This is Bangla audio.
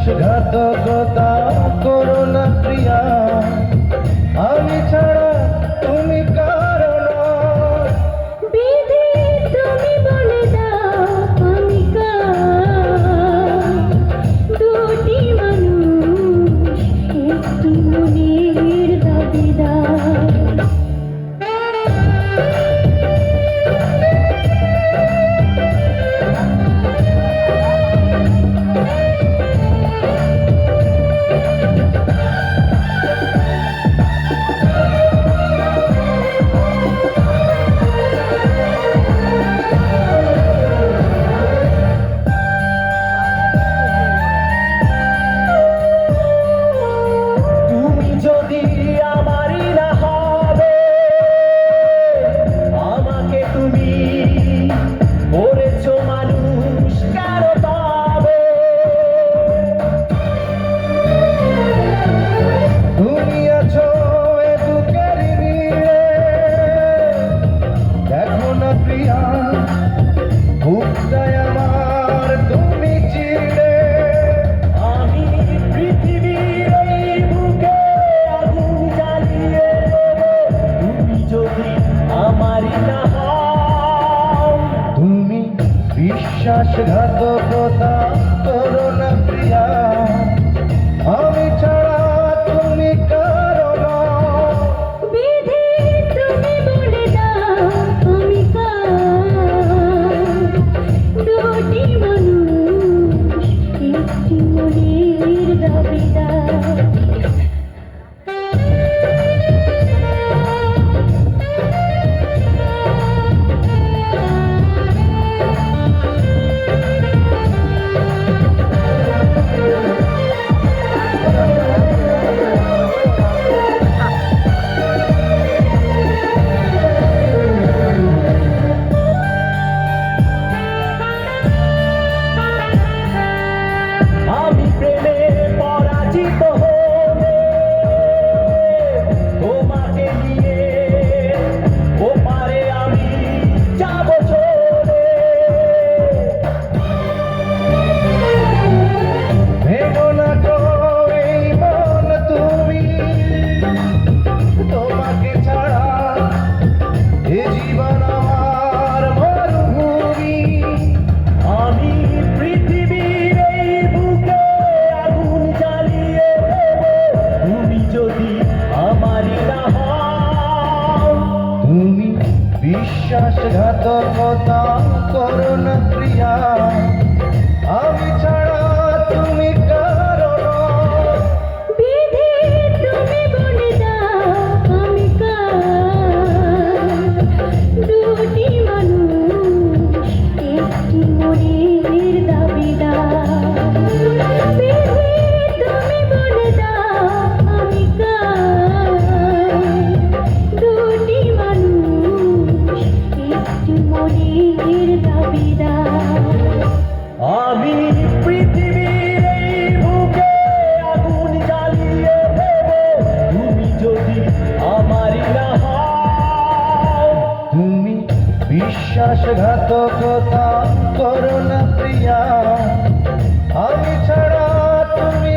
বিশ্বাসঘাতকতা করো না প্রিয়া, আমি ছাড়া তুমি কারো নও। বিধি তুমি বলে দাও আমি কার, দুটি মানুষ একটি মনের দাবিদার। যদি আমারই না হবে, আমাকে তুমি করেছো মানুষ কেন পাবে? তুমি আছো এ বুকের ভিড়ে, দেখো না প্রিয়া বুকটায় আমার তুমি চিড়ে। আমি পৃথিবীর এই বুকে আগুন জ্বালিয়ে দেবো, তুমি যদি আমারই না হও। তুমি বিশ্বাসঘাতকতা করো না প্রিয়া, আমি ছাড়া তুমি কারো নও। বিধি তুমি বলে দাও আমি কার, দুটি মানুষ একটি মনের দাবিদার। আমি প্রেমে পরাজিত হলে তোমাকে নিয়ে ওপারে আমি যাব চলে। ভেঙো না তো এই মন তুমি, তোমাকে ছাড়া এ জীবন আমার মরুভূমি। আমি পৃথিবীর এই বুকে আগুন জ্বালিয়ে দেবো, তুমি যদি আমারই না হও। তুমি বিশ্বাসঘাতকতা করো না প্রিয়া, আমি ছাড়া তুমি কারো নও। বিধি তুমি বলে দাও আমি কার, দুটি মানুষ একটি মনের দাবিদার। বিধি তুমি বলে দাও আমি কার, দুটি মানুষ একটি মনের দাবিদার। আমি পৃথিবীর এই বুকে আগুন জ্বালিয়ে দেবো, তুমি যদি আমারই না হও। তুমি বিশ্বাসঘাতকতা করো না প্রিয়া, আমি ছাড়া তুমি